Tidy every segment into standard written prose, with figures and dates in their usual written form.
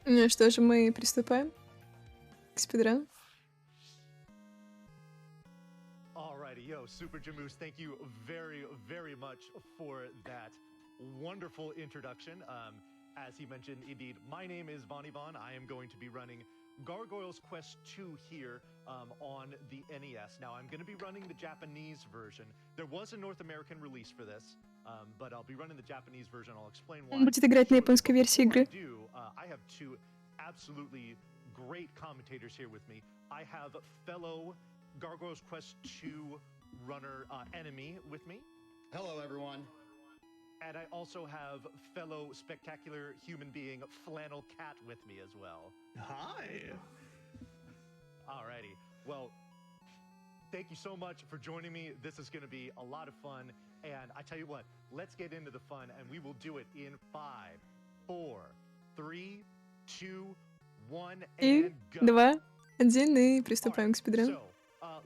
Ну что же, мы приступаем к спидрану. Alrighty, yo, Super Jamoose, thank you very much for that wonderful introduction. As he mentioned, indeed, my name is Von Ivan. I am going to be running Gargoyle's Quest 2 here on the NES. Now, I'm going to be running the Japanese version. There was a North American release for this, but I'll be running the Japanese version. I'll explain why. Он будет играть на японской версии игры. I have two absolutely great commentators here with me. I have fellow Gargoyle's Quest 2 runner enemy with me. Hello, everyone. And I also have fellow spectacular human being Flannel Cat with me as well. Hi. Alrighty. Well, thank you so much for joining me. This is going to be a lot of fun. And I tell you what, let's get into the fun, and we will do it in 5, 4, 3, 2, 1, И and go. 2, 1, и приступаем к спидрану. So,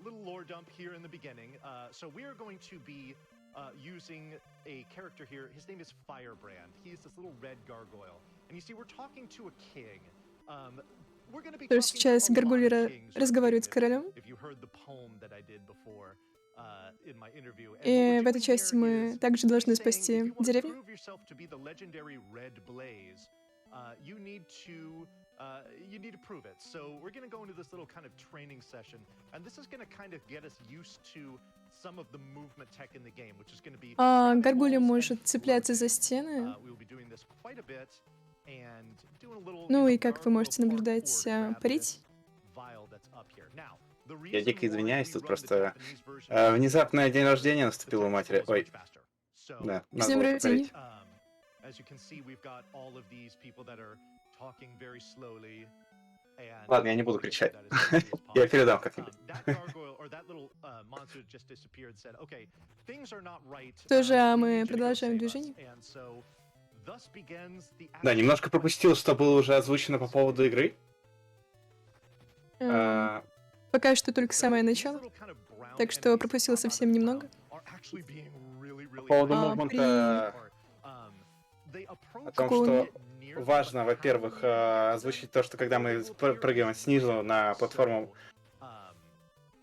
little lore dump here in the beginning. So we are going to be using a character here. His name is Firebrand. He is this little red gargoyle. And you see, we're talking to a king. We're going to be То talking есть сейчас to a lot of Гаргуль kings. разговаривает с королем. If you heard the poem that I did before in my interview. And И what в we're этой doing части here мы is также должны he's saying, if спасти you want to деревню. prove yourself to be the legendary Red Blaze, you need to prove it. So we're going to go into this little kind of training session, and this is going to kind of get us used to some of the movement tech in the game, which is going to be Гаргуль может цепляться за стены. we will be doing this quite a bit and doing a little, Ну you и know, как вы gargoyle можете наблюдать, parkour to grab парить. this vial that's up here. Now, the Я reason дико why извиняюсь, we тут run the просто Japanese version внезапно день рождения the наступил у text матери. flows Ой, much faster. So, да, С надо днем было рождения. повторить. as you can see, we've got all of these people that are talking very slowly. And Ладно, я не буду кричать. that as quickly as Я possible. передам как-нибудь. That gargoyle or that little monster just disappeared and said, "Okay, things are not right. Тоже We мы need you to go продолжаем save us." движение. And so, thus begins the Да, немножко actual пропустил, quest. что было уже озвучено по поводу игры. А, Пока что только So самое these начало. little kind of brown Так что enemies пропустил that pop out of совсем the немного. ground are actually being really, По really поводу nice. мувмента, They о approach том, Какого что it nearly, важно, but во-первых, how near we get to озвучить them то, что когда is a мы little curious прыгаем снизу на платформу,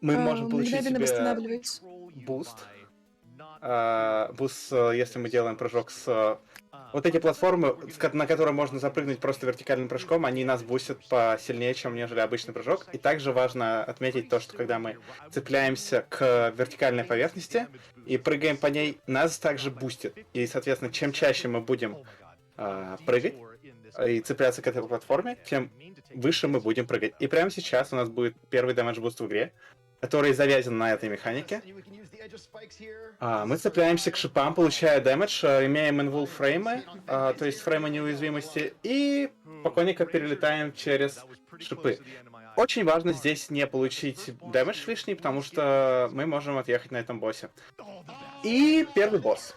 мы можем получить Мгновенно себе восстанавливается. буст. Буст, если мы делаем прыжок с... Вот эти платформы, на которые можно запрыгнуть просто вертикальным прыжком, они нас бустят посильнее, чем нежели обычный прыжок. И также важно отметить то, что когда мы цепляемся к вертикальной поверхности и прыгаем по ней, нас также бустит. И, соответственно, чем чаще мы будем прыгать и цепляться к этой платформе, тем выше мы будем прыгать. И прямо сейчас у нас будет первый дэмэдж-буст в игре, который завязан на этой механике. Мы цепляемся к шипам, получая дэмэдж, имеем инвул фреймы, то есть фреймы неуязвимости, и спокойненько перелетаем через шипы. Очень важно здесь не получить дэмэдж лишний, потому что мы можем отъехать на этом боссе. И первый босс.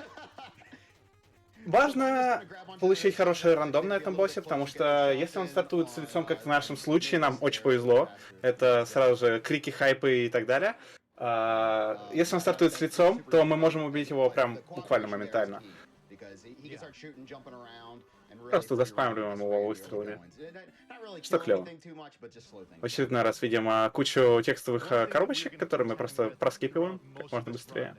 Важно получить хороший рандом на этом боссе, потому что если он стартует с лицом, как в нашем случае, нам очень повезло. Это сразу же крики, хайпы и так далее. Если он стартует с лицом, то мы можем убить его прям буквально моментально. Просто заспамливаем его выстрелами. Что клево. В очередной раз видим кучу текстовых коробочек, которые мы просто проскипиваем как можно быстрее.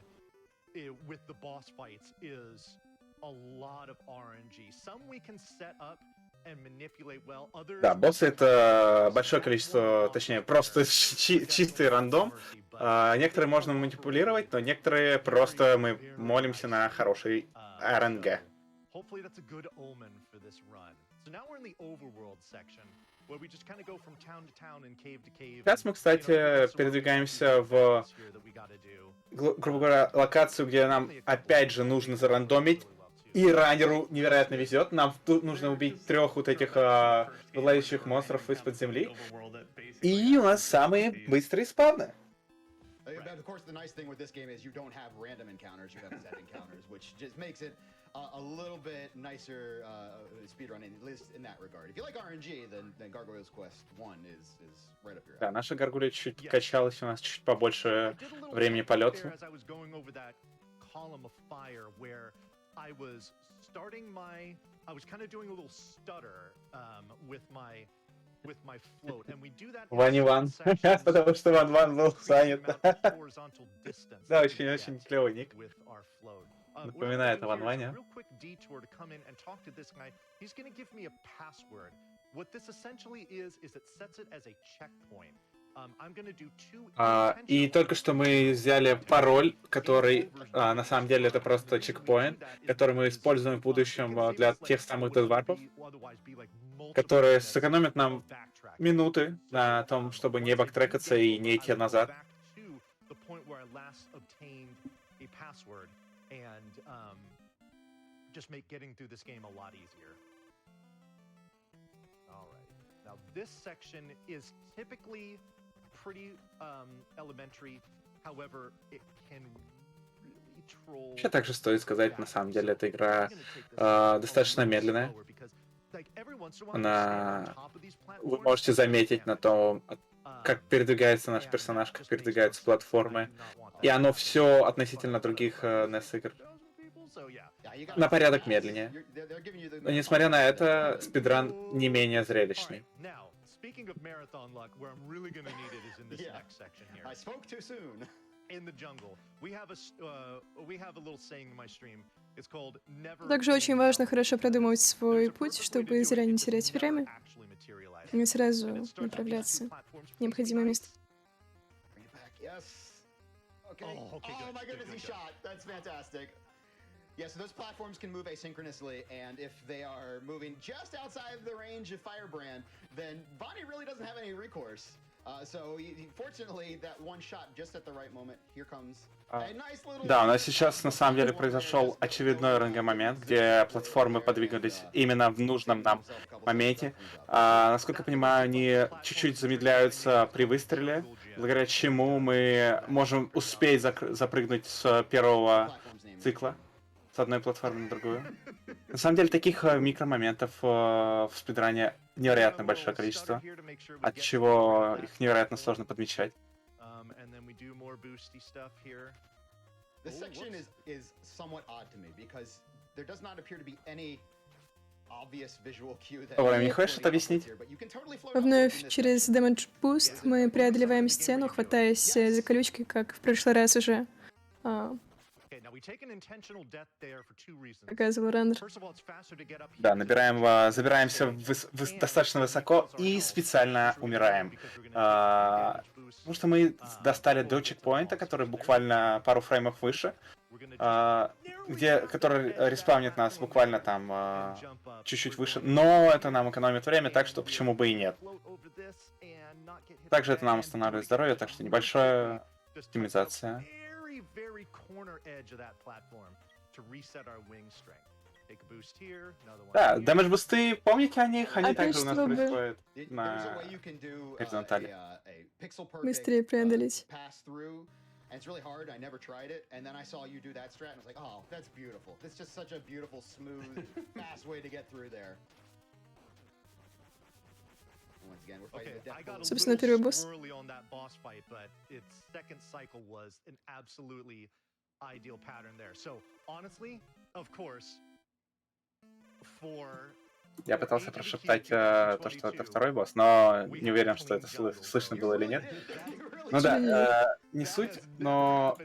Да, боссы — это большое количество, точнее, просто чистый рандом. Некоторые можно манипулировать, но некоторые просто мы молимся на хороший РНГ. Сейчас мы, кстати, передвигаемся в, грубо говоря, локацию, где нам опять же нужно зарандомить. И раннеру невероятно везет. Нам тут нужно убить 3 вот этих вылазящих монстров из-под земли. И у нас самые быстрые спавны. A little bit nicer speedrunning, at least in that regard. If you like RNG, then Gargoyle's Quest 1 is right up your alley. Да, наша Гаргуля чуть качалась, у нас чуть побольше времени полета. I was going over that column of fire where I was I was kind of doing a little stutter with my float, and we do that in Ван Иван, certain sections потому что Ван Ван был increase the занят. amount of horizontal distance Да, that we очень get клевый ник. with our float. What I'm Напоминает gonna о do Ван here is a Ване. real quick detour to come in and talk to this guy. He's gonna give me a password. What this essentially is it sets it as a checkpoint. I'm gonna do two И только что мы взяли пароль, который на самом деле это просто чекпоинт, который мы используем в будущем для тех самых дедварпов, которые сэкономят нам минуты на том, чтобы не бэктрекаться и не идти назад. Just make getting through this game a lot easier. All right. Now this section is typically pretty elementary. However, it can really troll. Вообще также стоит сказать, на самом деле эта игра достаточно медленная. Вы можете заметить на том, как передвигается наш персонаж, как передвигаются платформы. И оно все относительно других NES игр. На порядок медленнее. Но несмотря на это, спидран не менее зрелищный. Speaking of marathon luck, where I'm really going to need it is in this next section here. I spoke too soon. In the jungle, we have a little saying in my stream. It's called never. Также очень важно хорошо продумывать свой путь, чтобы зря не терять время и сразу направляться в необходимое место. Yes. Okay. Oh my goodness, he shot. That's fantastic. Yeah, so those platforms can move asynchronously, and if they are moving just outside the range of Firebrand, then Bonnie really doesn't have any recourse. So, fortunately, that one shot just at the right moment. Here comes a nice little... Да, у нас сейчас на самом деле произошел очередной РНГ-момент, где платформы подвигались именно в нужном нам моменте. Насколько я понимаю, они чуть-чуть замедляются при выстреле, благодаря чему мы можем успеть запрыгнуть с первого цикла. С одной платформы на другую. На самом деле, таких микромоментов в спидране невероятно большое количество, от чего их невероятно сложно подмечать. Валя, не хочешь это объяснить? Вновь через Damage Boost мы преодолеваем стену, хватаясь за колючки, как в прошлый раз уже показывал рендер. Да, забираемся достаточно высоко и специально умираем. Потому что мы достали до чекпоинта, который буквально пару фреймов выше, который респаунит нас буквально там чуть-чуть выше, но это нам экономит время, так что почему бы и нет. Также это нам восстанавливает здоровье, так что небольшая оптимизация. Да, дэмэдж-бусты, помните о них? Они также у нас происходят на горизонтали. Быстрее преодолеть. And it's really hard. I never tried it. And then I saw you do that strat and I was like, oh, that's beautiful. It's just such a beautiful, smooth, fast way to get through there. Once again, we're fighting the death bull. Собственно, первый босс. Early on that boss fight, but its second cycle was an absolutely ideal pattern there. So, honestly, of course, for Я пытался прошептать то, что это второй босс, но не уверен, что это слышно было или нет. Ну да, не суть, но...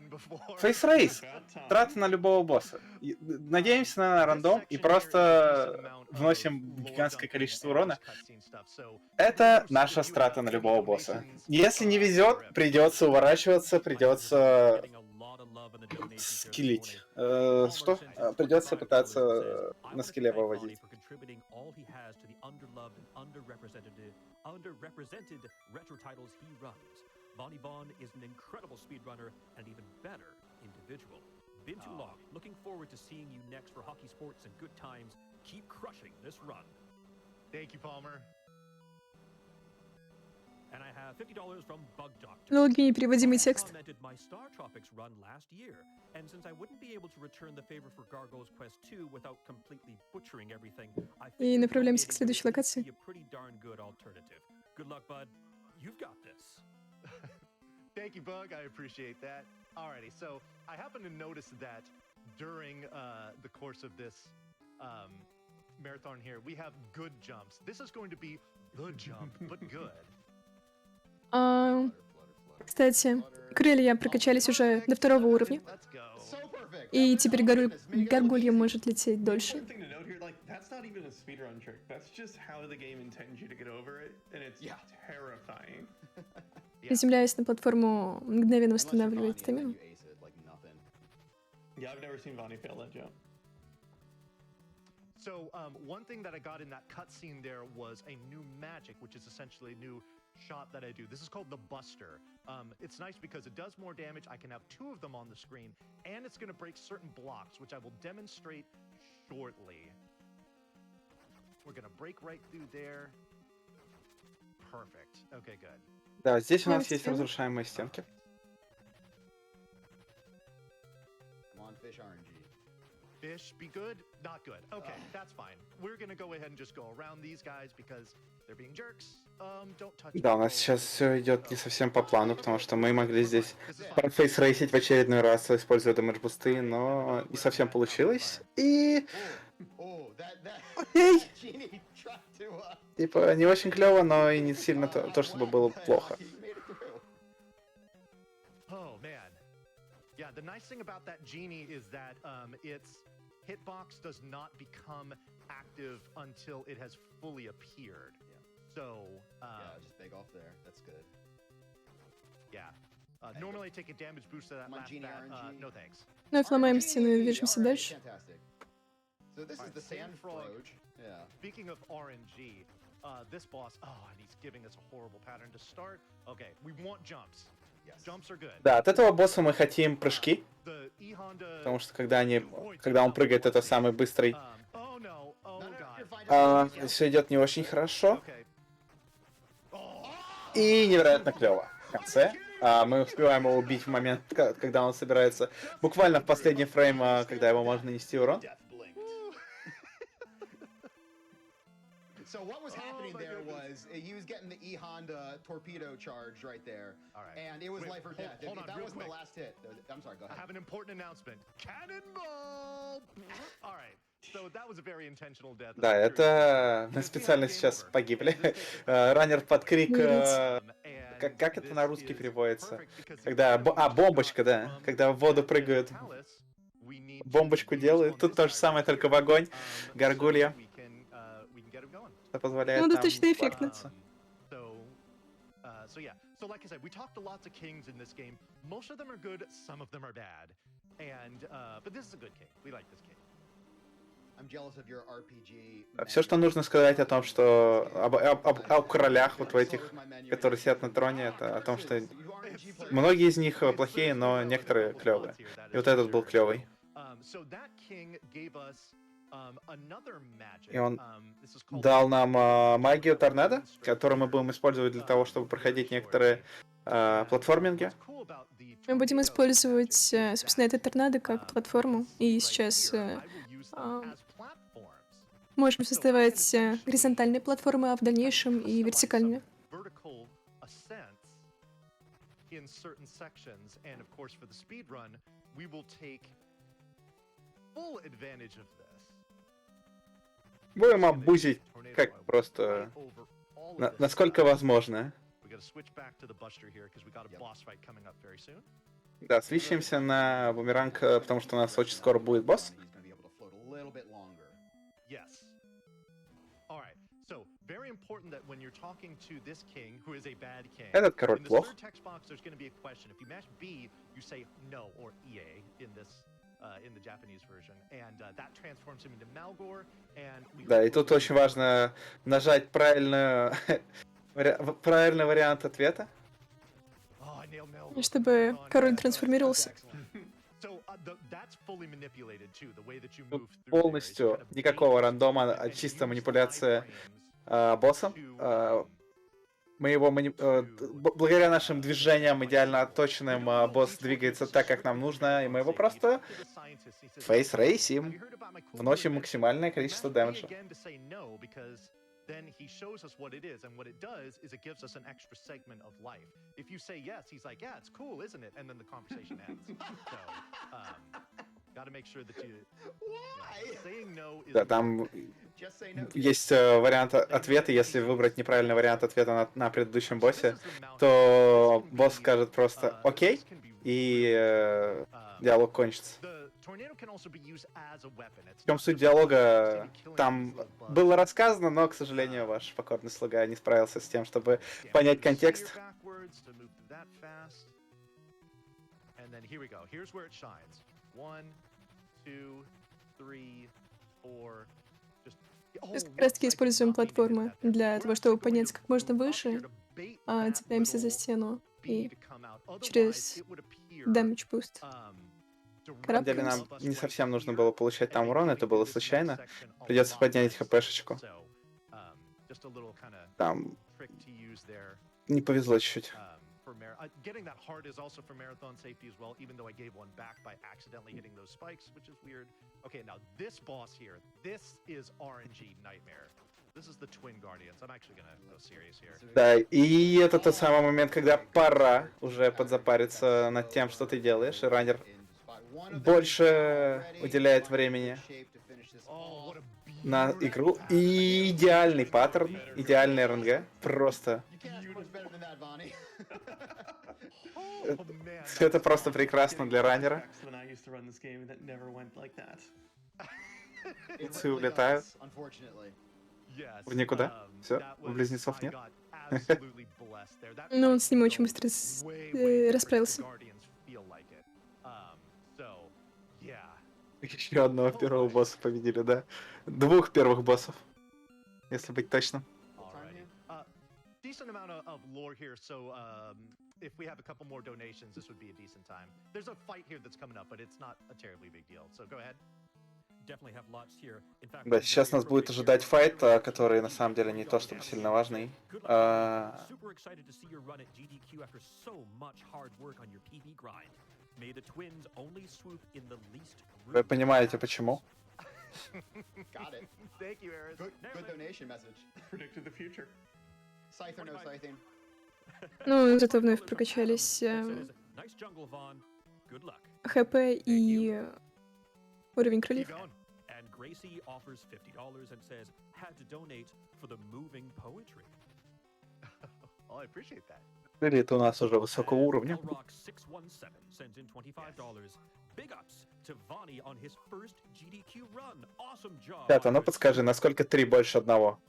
Face Race! Трата на любого босса. Надеемся на рандом и просто вносим гигантское количество урона. Это наша страта на любого босса. Если не везет, придется уворачиваться, придется скиллить. Что? Придется пытаться на скилле выводить. Bonnie Vaughn is an incredible speedrunner and even better individual. Been too long. Looking forward to seeing you next for hockey sports and good times. Keep crushing this run. Thank you, Palmer. And I have $50 from Bug Doctor. Долгий непереводимый текст. My Star Tropics run last year, and since I wouldn't be able to return the favor for Gargoyle's Quest 2 without completely butchering everything, I И направляемся к следующей локации. a pretty darn good alternative. Good luck, bud. You've got this. Thank you, Bug. I appreciate that. Alrighty, so I happen to notice that during the course of this Marathon here. We have good jumps. This is going to be the jump, but good. А, Кстати, крылья прокачались уже до 2-го уровня. Let's go. So perfect. И That- теперь oh my goodness, Mega Гаргулья Evolution. может лететь дольше. One thing to note here, like, that's not even a speedrun trick. That's just how the game intends you to get over it, and it's Yeah. terrifying. Приземляясь на платформу, мгновенно Unless you're восстанавливает Vanya, then стамину. you ace it like nothing. Yeah, I've never seen Vonnie fail that jump. So one thing that I got in that cutscene there was a new magic, which is essentially a new shot that I do. This is called the Buster. It's nice because it does more damage. I can have 2 of them on the screen, and it's going to break certain blocks, which I will demonstrate shortly. We're going to break right through there. Perfect. Okay, good. Да, здесь у нас Нравится есть стена? разрушаемые стенки. Come on, fish RNG. Fish, be good? Not good. Okay, that's fine. We're going to go ahead and just go around these guys because they're being jerks. Don't touch Да, у me. нас сейчас все идет не совсем по плану, потому что мы могли здесь This is fine. фейс-рейсить в очередной раз, используя дэмэдж-бусты, но не совсем получилось. И, Oh, that Окей. that genie tried to типа, не очень клево, но и не сильно то, чтобы было but, плохо. he made it through. Oh man. Yeah, the nice thing about that genie is that its hitbox does not become active until it has fully appeared. Yeah. So, Yeah, just beg off there. That's good. yeah. Normally I take a damage boost to that Come on, last Genie bat. RNG. No thanks. Ну и сломаем стену и RNG, движемся alright, дальше. Fantastic. So this is Alright, the Sand sand Frog. Froge. Yeah. Speaking of RNG, this boss, and he's giving us a horrible pattern to start. Okay, we want jumps. Yes. Jumps are good. Да, от этого босса мы хотим прыжки, The E-Honda... потому что когда он прыгает, это самый быстрый. Oh no, oh No, no, god. you're fine, just Все идет не очень хорошо. Okay. Oh, И невероятно клево. В конце мы успеваем его убить в момент, когда он собирается, буквально в последний фрейм, когда его можно нанести урон. Death blinked. So what was happening my there goodness. was he was getting the E-Honda torpedo charge right there. All right. And it was Wait, life or hold- death. hold If on, that real wasn't the quick. last hit. I'm sorry, go I ahead. have an important announcement. Cannonball! All right. So that was a very intentional death. Да, это мы специально сейчас погибли. Раннер под крик. Как это на русский переводится? Когда бомбочка, да. Когда в воду прыгают, бомбочку делают. Тут то же самое, только в огонь. Гаргулья. Что позволяет Ну, нам достаточно эффектно. бороться. So yeah, so like I said, we talked to lots of kings in this game. Most of them are good, some of them are bad, and but this is a good king. We like this king. I'm jealous of your RPG. Все, что нужно сказать о том, что о королях вот в этих, которые сидят на троне, это о том, что многие из них плохие, но некоторые клевые. И вот этот был клевый. So that king gave us another magic. И он This is called дал нам магию торнадо, которую мы будем использовать для того, чтобы проходить некоторые платформинги. Мы будем использовать, собственно, этот торнадо как платформу. И сейчас можем создавать горизонтальные платформы, а в дальнейшем и вертикальные. Vertical ascents in certain sections, and of course for the speed run, we will take full advantage of this. Будем обузить как просто насколько возможно. We gotta switch back to the Buster here because we got a boss fight coming up very soon. Да, свищемся на бумеранг, потому что у нас очень скоро будет босс. He's gonna be able to float a little bit longer. Yes. All right. So very important that when you're talking to this king, who is a bad king, Этот король in this плох. third text box, there's going to be a question. If you mash B, you say no or EA in this in the Japanese version, and that transforms him into Malgor. And we Да, и тут очень важно нажать правильный вариант ответа. Oh, I nailed Malgor. И чтобы король трансформировался. So that's fully manipulated too. The way that you Тут move through there is полностью kind of никакого based рандома, а within чисто each манипуляция iframes боссом. to, Мы его благодаря нашим движениям идеально отточенным, босс двигается так, как нам нужно, и мы его просто фейс-рейсим, вносим максимальное количество дэмэджа. Then he shows us what it is, and what it does is it gives us an extra segment of life. If you say yes, he's like, yeah, it's cool, isn't it? And then the conversation ends. So, Gotta make sure that you Why? saying no is Да, там Just say no. kid. есть вариант ответа. Если выбрать неправильный вариант ответа на предыдущем So this боссе, is the mount. то This can босс be, скажет просто this «Окей», can be и really диалог кончится. The tornado can also be used as a weapon. It's В чем not суть just диалога? killing Там these little bugs. было рассказано, но, к сожалению, ваш покорный слуга не справился с тем, чтобы понять контекст. Backwards to move through that fast. And then here we go. Here's where it shines. 1, 2, 3, 4. Сейчас как раз таки используем платформы для того, чтобы подняться как можно выше, цепляемся за стену и через damage boost На самом деле нам не совсем нужно было получать там урон, это было случайно. Придется поднять хпшечку. Там не повезло чуть-чуть. Getting that heart is also for marathon safety as well, even though I gave one back by accidentally hitting those spikes, which is weird. Okay, now this boss here, this is RNG nightmare. This is the Twin Guardians. I'm actually gonna go serious here. Да, и это тот самый момент, когда пора уже подзапариться над тем, что ты делаешь, и раннер больше уделяет времени на игру. И идеальный паттерн, идеальный РНГ, просто... Это просто прекрасно для раннера. Цы улетают в никуда. Все, у близнецов нет. Но он с ним очень быстро расправился. Еще одного первого босса победили, да? Двух первых боссов, если быть точным. Decent amount of lore here, so if we have a couple more donations, this would be a decent time. There's a fight here that's coming up, but it's not a terribly big deal. So go ahead. Да, сейчас нас будет ожидать файт, который на самом деле не то чтобы сильно важный. Вы понимаете почему? Got it. Thank you, Aaron. Good donation message. Predicted the future. Scyther, no scything. Ну, зато вновь прокачались ХП и уровень крыльев. Gracie offers $50 and says, had to donate for the moving poetry. Oh, I appreciate that. Крылья-то у нас уже высокого уровня. LRock617 sends in $25. Big ups to Vonnie on his first GDQ run. Awesome job. Ребята, ну подскажи, насколько 3 больше одного?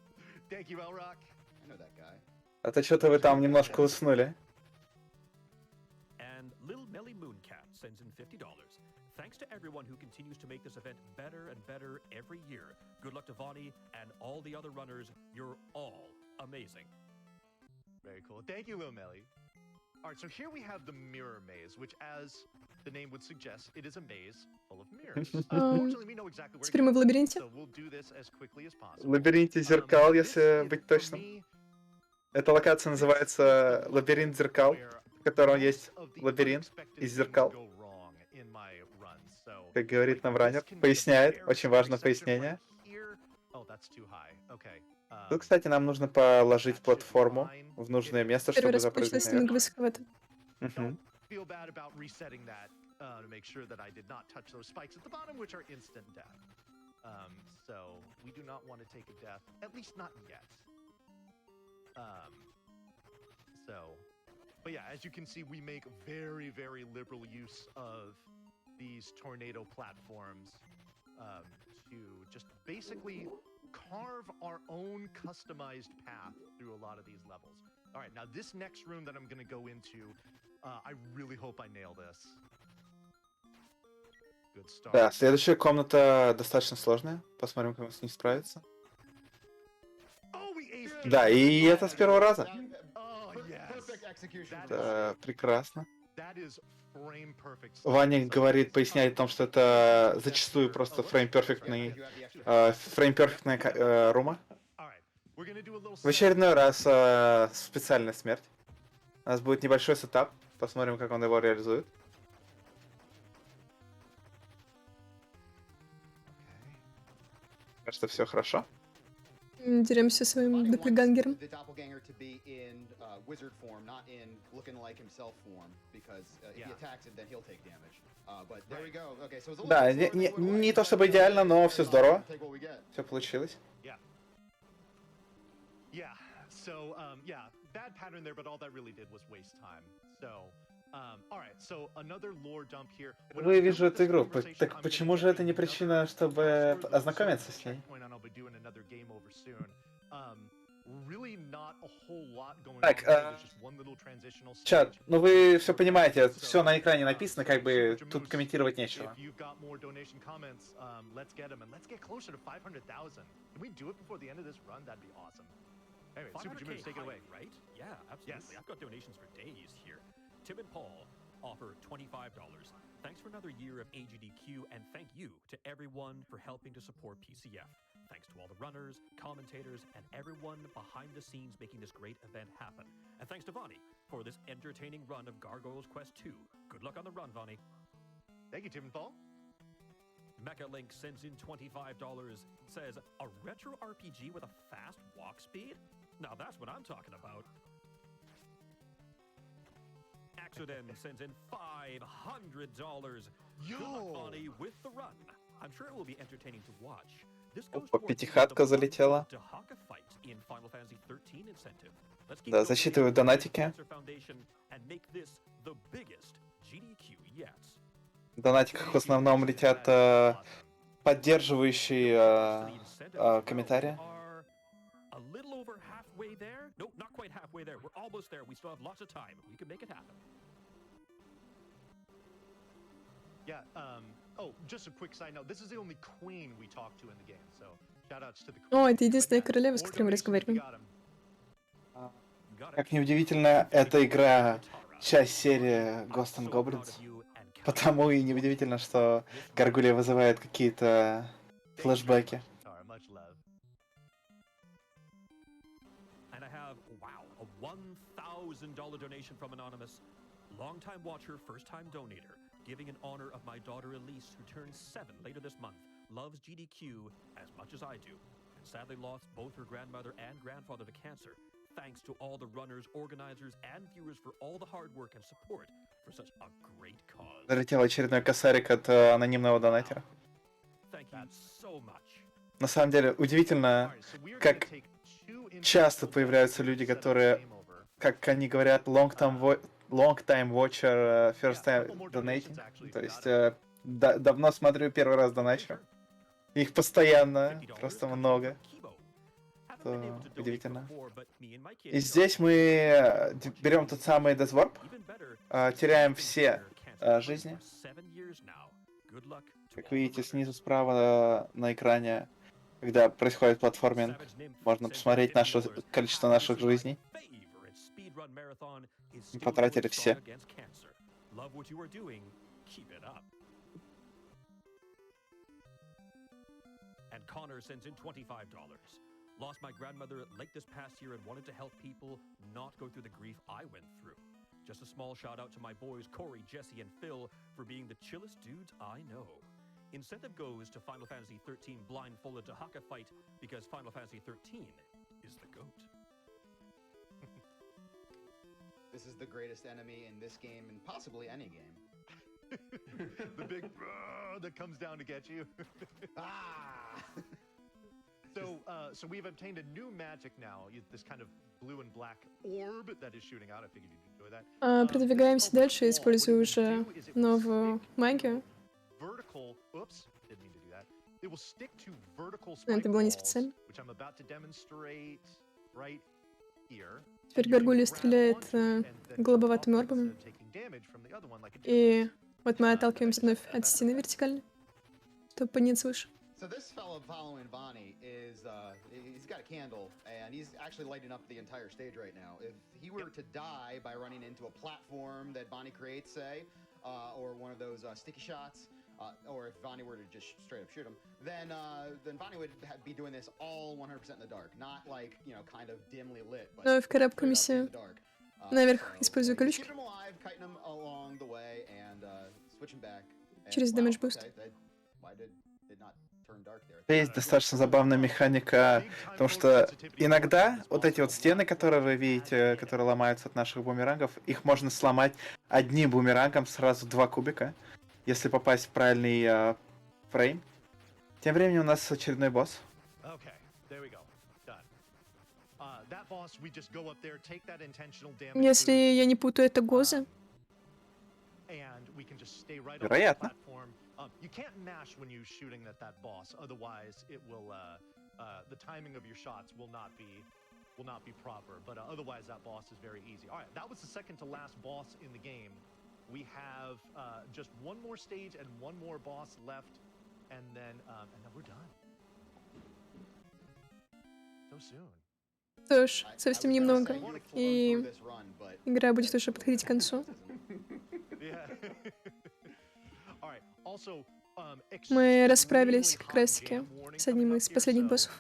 Thank you, Elrock. I know that guy. А то что-то вы там немножко уснули. And Lil Melly Mooncat sends in $50. Thanks to everyone who continues to make this event better and better every year. Good luck to Vonnie and all the other runners. You're all amazing. Very cool. Thank you, Lil Melly. All right, so here we have the mirror maze, which, as the name would suggest, it is a maze full of mirrors. Unfortunately, we know exactly where to Теперь мы в go, лабиринте. so we'll do this as quickly as В possible. лабиринте зеркал, This если is, быть for точным. me, Эта локация называется лабиринт зеркал, в котором есть лабиринт из зеркал. Как говорит нам раннер, поясняет, очень важное пояснение. Тут, кстати, нам нужно положить платформу в нужное место, Первый чтобы раз запрыгнуть получилось наверх. немного высоковато. Мгм. Feel bad about resetting that to make sure that I did not touch those spikes at the bottom, which are instant death. So we do not want to take a death, at least not yet. But yeah, as you can see, we make very, very liberal use of these tornado platforms to just basically carve our own customized path through a lot of these levels. All right, now this next room that I'm going to go into, I really hope I nail this. Good start. Да, следующая комната достаточно сложная. Посмотрим, как он с ней справится. Oh, we aced it. Да, и это с первого раза. Oh, yes. Perfect execution. Это прекрасно. That is frame perfect. Ваня говорит, поясняет о том, что это зачастую просто фрейм-перфектная рума. All right, we're gonna do a little В очередной раз специальная смерть. У нас будет небольшой сетап. Посмотрим, как он его реализует. Кажется, все хорошо. Деремся своим Bonnie wants доppelgangером. the doppelganger to be in wizard form, not in looking like himself form, because if he attacks it, then he'll take damage. But there we go. Okay, so it's a little Да, bit slower than we would не like, то but, чтобы идеально, но все здорово. take what we get. Все получилось. Yeah. So, yeah, bad pattern there, but all that really did was waste time. So, all right. So another lore dump here. When I Вы was вижу done with эту this игру. conversation, Так I'm почему gonna же get это не another причина, чтобы password with ознакомиться a с ней? checkpoint, and I'll be doing another game over soon. Really not a whole lot going on Так, here. There's just one little transitional чат, stage. ну вы все понимаете, So, все на экране написано, как бы Super тут Jamoose, комментировать нечего. If you've got more donation comments, let's get them, and let's get closer to 500,000. Can we do it before the end of this run? That'd be awesome. Anyway, Super Jamoose, take it away. Right? Yeah, absolutely. Yes. I've got donations for days here. Tim and Paul offer $25. Thanks for another year of AGDQ, and thank you to everyone for helping to support PCF. Thanks to all the runners, commentators, and everyone behind the scenes making this great event happen. And thanks to Vonnie for this entertaining run of Gargoyle's Quest 2. Good luck on the run, Vonnie. Thank you, Tim and Paul. Mecha Link sends in $25. Says, a retro RPG with a fast walk speed? Now that's what I'm talking about. Axoden sends in $500. Good luck, Vonnie, with the run. I'm sure it will be entertaining to watch. This goes Опа, towards пятихатка the залетела. Dahaka fight in Final Fantasy 13 incentive. Let's keep Да, donating засчитываю to the донатики. Cancer Foundation and make this the biggest GDQ yet. В донатиках в основном летят поддерживающие комментарии. A little over halfway there. No, not quite halfway there. We're almost there. We still have lots of time. We can make it happen. Yeah, oh, just a quick side note. This is the only queen we talked to in the game, so shoutouts to the queen. О, это But единственная yeah, королева, с more которой мы donations, we разговариваем. got 'em. Как неудивительно, эта игра часть серии Ghost and Goblins. Потому и неудивительно, что Гаргулья вызывает какие-то флешбеки. Tara, much love. And I have, wow, a $1,000 donation from Anonymous. Longtime watcher, first-time donator. Giving in honor of my daughter Elise, who turns 7 later this month. Loves GDQ as much as I do. And sadly lost both her grandmother and grandfather to cancer. Thanks to all the runners, organizers, and viewers for all the hard work and support for such a great cause. Залетел очередной косарик от анонимного донатера. Thank you so much. На самом деле, удивительно, как часто появляются люди, которые, как они говорят, long time watcher, first time donating. То есть давно смотрю, первый раз доначу. Их постоянно, просто много. Это удивительно. И здесь мы берем тот самый Deathwarp, теряем все жизни. Как видите, снизу справа на экране, когда происходит платформинг, можно посмотреть количество наших жизней. Мы потратили все. And Connor sends in $25. Lost my grandmother late this past year and wanted to help people not go through the grief I went through. Just a small shout out to my boys Corey, Jesse, and Phil for being the chillest dudes I know. Incentive goes to Final Fantasy 13 blindfolded Dahaka fight because Final Fantasy 13 is the GOAT. This is the greatest enemy in this game and possibly any game. The big that comes down to get you. So we've obtained a new magic now. This kind of blue and black orb that is shooting out. I figured you'd enjoy that. Продвигаемся дальше, используя уже новую магию. Vertical. Oops, didn't mean to do that. It will stick to vertical Это было не spike специально. balls, which I'm about to demonstrate right here. Теперь Гаргулья стреляет голубоватыми орбами. И вот мы отталкиваемся вновь от стены вертикально, чтобы подняться выше. So this fellow following Bonnie is, he's got a candle, and he's actually lighting up the entire stage right now. If he were to die by running into a platform that Bonnie creates, say, or one of those sticky shots, or if Bonnie were to just straight up shoot him, then Bonnie would be doing this all 100% in the dark, not like, you know, kind of dimly lit, but Но вкарабкаемся наверх, используя колючки. Через damage boost. Есть достаточно забавная механика, потому что иногда вот эти вот стены, которые вы видите, которые ломаются от наших бумерангов, их можно сломать одним бумерангом сразу 2 кубика, если попасть в правильный фрейм. Тем временем у нас очередной босс. Если я не путаю, это Гоза. Вероятно. You can't mash when you're shooting at that boss, otherwise it will the timing of your shots will not be proper, but otherwise that boss is very easy. All right, that was the second to last boss in the game. We have just one more stage and one more boss left, and then we're done. So soon. Что ж, совсем немного, и игра будет уже подходить к концу. Мы расправились как раз-таки с одним из последних боссов.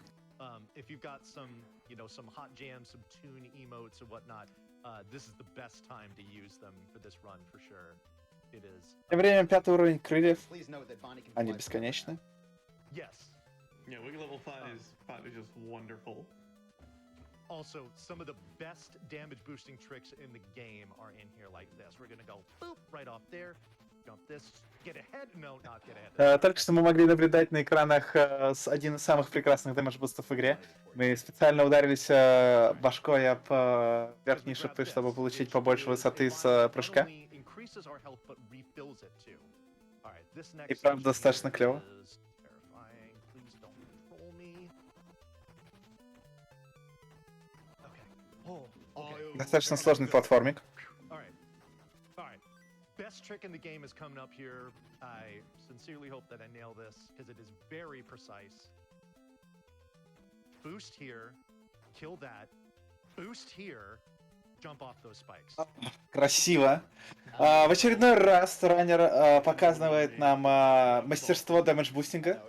Тем временем 5-й уровень крыльев. Они бесконечны. Yeah, Wiggle level 5 is just wonderful. Also, some of the best damage boosting tricks in the game are in here like this. We're gonna go boop right off there, jump this, get ahead. No, not get ahead. Только что мы могли наблюдать на экранах один из самых прекрасных дэмэдж-бустов в игре. Мы специально ударились башкой об верхние шипы, чтобы получить побольше высоты с прыжка. И правда достаточно клево. Достаточно сложный платформик. Best trick in the game is coming up here. I sincerely hope that I nail this because it is very precise. Boost here, kill that. Boost here, jump off those spikes. Красиво. В очередной раз раннер показывает нам мастерство дэмэдж-бустинга.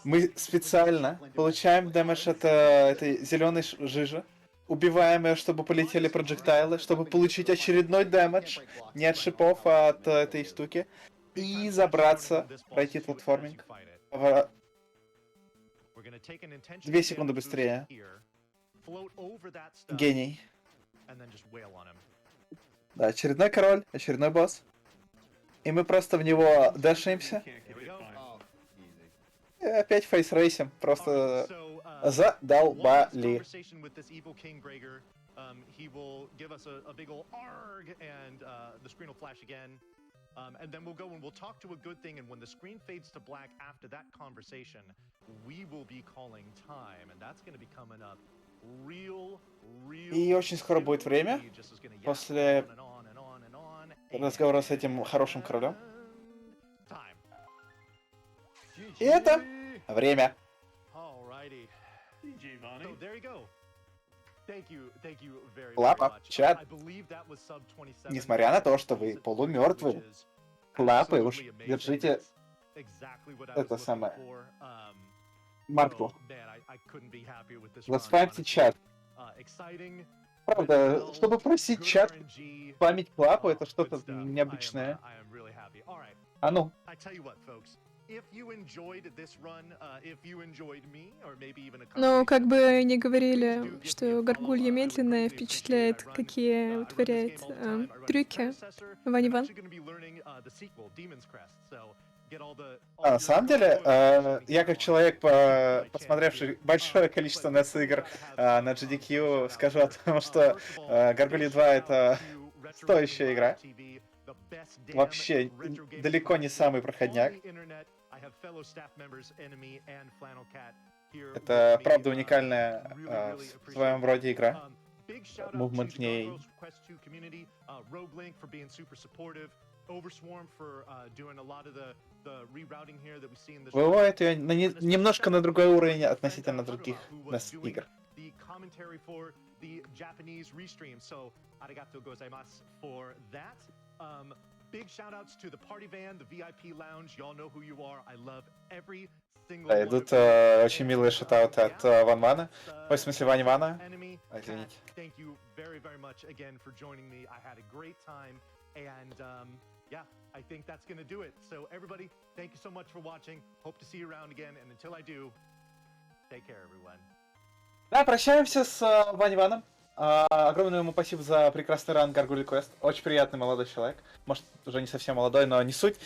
Мы специально получаем дэмэдж от этой зеленой жижи. Убиваем ее, чтобы полетели проджектайлы, чтобы получить очередной дэмэдж, не от шипов, а от этой штуки, и забраться, пройти платформинг. 2 секунды быстрее. Гений. Да, очередной король, очередной босс. И мы просто в него дэшимся. И опять фейс-рейсим, просто задолбали. And then we'll go and we'll talk to a good thing, and when the screen fades to black after that conversation, we will be calling time, and that's going to be coming up real. И очень скоро будет время, после разговора с этим хорошим королем. И это время. Клапа, чат. Несмотря на то, что вы полумертвы, клапы уж держите это самое. Марку. Заспамьте чат. Правда, чтобы просить чат память клапу, это что-то необычное. А ну. Но как бы ни говорили, что Гаргулья медленная впечатляет, какие вытворяет трюки, Вань-Иван. На самом деле, я как человек, посмотревший большое количество NES-игр на GDQ, скажу о том, что Gargoyle 2 это стоящая игра. Вообще, далеко не самый проходняк. Это, правда, уникальная в своем роде игра. Мувмент в ней. Выводит ее немножко на другой уровень относительно других игр. Да, идут очень милые шатауты от Ван-Вана. Ой, в смысле, Вань-Вана. Извините. yeah, I think that's gonna do it. So everybody, thank you so much for watching. Hope to see you around again. And until I do, take care, everyone. Да, прощаемся с Ваней Ваном. Огромное ему спасибо за прекрасный ран Gargoyle Quest. Очень приятный молодой человек. Может, уже не совсем молодой, но не суть.